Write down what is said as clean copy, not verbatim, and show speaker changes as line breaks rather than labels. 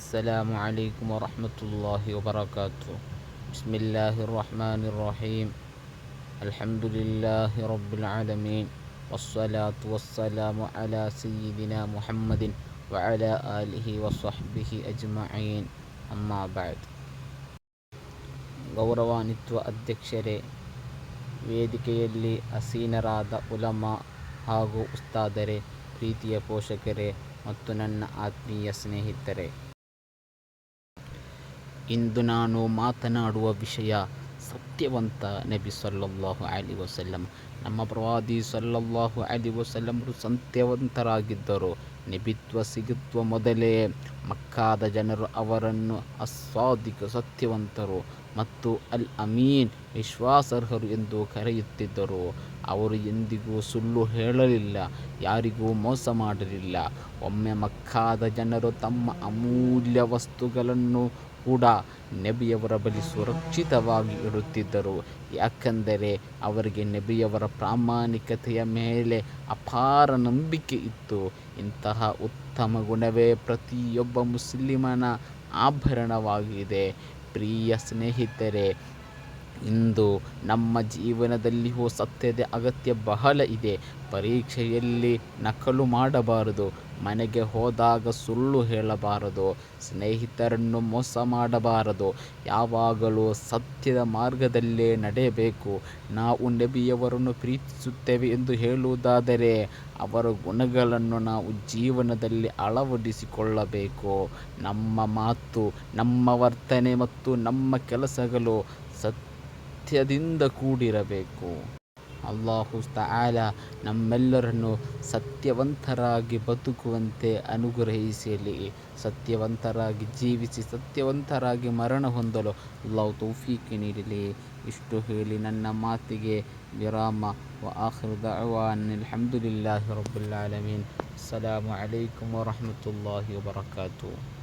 السلام عليكم ورحمة الله وبركاته. بسم الله الرحمن الرحيم. الحمد لله رب العالمين، والصلاة والسلام على سيدنا محمد وعلى آله وصحبه أجمعين. أما بعد. ಗೌರವಾನ್ವಿತ ಅಧ್ಯಕ್ಷರೇ, ವೇದಿಕೆಯಲ್ಲಿ ಆಸೀನರಾದ ಉಲಮಾ ಹಾಗೂ ಉಸ್ತಾದರೇ, ಪ್ರೀತಿಯ ಪೋಷಕರೇ ಮತ್ತು ನನ್ನ ಆತ್ಮೀಯ ಸ್ನೇಹಿತರೆ, ಇಂದು ನಾನು ಮಾತನಾಡುವ ವಿಷಯ ಸತ್ಯವಂತ ನಬಿ ಸಲ್ಲಲ್ಲಾಹು ಅಲೈಹಿ ವಸಲ್ಲಂ. ನಮ್ಮ ಪ್ರವಾದಿ ಸಲ್ಲಲ್ಲಾಹು ಅಲೈಹಿ ವಸಲ್ಲಮರು ಸತ್ಯವಂತರಾಗಿದ್ದರು. ನಬಿತ್ವ ಸಿಗುವ ಮೊದಲೇ ಮಕ್ಕಾದ ಜನರು ಅವರನ್ನು ಅಸ್ಸಾದಿಕ್ ಸತ್ಯವಂತರು ಮತ್ತು ಅಲ್ ಅಮೀನ್ ವಿಶ್ವಾಸಾರ್ಹರು ಎಂದು ಕರೆಯುತ್ತಿದ್ದರು. ಅವರು ಎಂದಿಗೂ ಸುಳ್ಳು ಹೇಳಲಿಲ್ಲ, ಯಾರಿಗೂ ಮೋಸ ಮಾಡಲಿಲ್ಲ. ಒಮ್ಮೆ ಮಕ್ಕಾದ ಜನರು ತಮ್ಮ ಅಮೂಲ್ಯ ವಸ್ತುಗಳನ್ನು ಕೂಡ ನಬಿಯವರ ಬಳಿ ಸುರಕ್ಷಿತವಾಗಿ ಇಡುತ್ತಿದ್ದರು, ಯಾಕೆಂದರೆ ಅವರಿಗೆ ನಬಿಯವರ ಪ್ರಾಮಾಣಿಕತೆಯ ಮೇಲೆ ಅಪಾರ ನಂಬಿಕೆ ಇತ್ತು. ಇಂತಹ ಉತ್ತಮ ಗುಣವೇ ಪ್ರತಿಯೊಬ್ಬ ಮುಸ್ಲಿಮನ ಆಭರಣವಾಗಿದೆ. ಪ್ರಿಯ ಸ್ನೇಹಿತರೆ, ಇಂದು ನಮ್ಮ ಜೀವನದಲ್ಲಿಯೂ ಸತ್ಯದ ಅಗತ್ಯ ಬಹಳ ಇದೆ. ಪರೀಕ್ಷೆಯಲ್ಲಿ ನಕಲು ಮಾಡಬಾರದು, ಮನೆಗೆ ಹೋದಾಗ ಸುಳ್ಳು ಹೇಳಬಾರದು, ಸ್ನೇಹಿತರನ್ನು ಮೋಸ ಮಾಡಬಾರದು, ಯಾವಾಗಲೂ ಸತ್ಯದ ಮಾರ್ಗದಲ್ಲೇ ನಡೆಯಬೇಕು. ನಾವು ನಬಿಯವರನ್ನು ಪ್ರೀತಿಸುತ್ತೇವೆ ಎಂದು ಹೇಳುವುದಾದರೆ ಅವರ ಗುಣಗಳನ್ನು ನಾವು ಜೀವನದಲ್ಲಿ ಅಳವಡಿಸಿಕೊಳ್ಳಬೇಕು. ನಮ್ಮ ಮಾತು, ನಮ್ಮ ವರ್ತನೆ ಮತ್ತು ನಮ್ಮ ಕೆಲಸಗಳು ಸತ್ಯದಿಂದ ಕೂಡಿರಬೇಕು. ಅಲ್ಲಾಹು ತಆಲಾ ನಮ್ಮೆಲ್ಲರನ್ನು ಸತ್ಯವಂತರಾಗಿ ಬದುಕುವಂತೆ ಅನುಗ್ರಹಿಸಲಿ. ಸತ್ಯವಂತರಾಗಿ ಜೀವಿಸಿ ಸತ್ಯವಂತರಾಗಿ ಮರಣ ಹೊಂದಲು ಅಲ್ಲಾಹು ತೌಫೀಕ್ ನೀಡಲಿ. ಇಷ್ಟು ಹೇಳಿ ನನ್ನ ಮಾತಿಗೆ ವಿರಾಮ. ವ ಆಖಿರು ದಅವಾನಾ ಅಲ್ಹಮ್ದುಲಿಲ್ಲಾಹಿ ರಬ್ಬಿಲ್ ಆಲಮೀನ್. ಅಸ್ಸಲಾಮು ಅಲೈಕುಂ ವರಹ್ಮತುಲ್ಲಾಹಿ ವಬರಕಾತುಹು.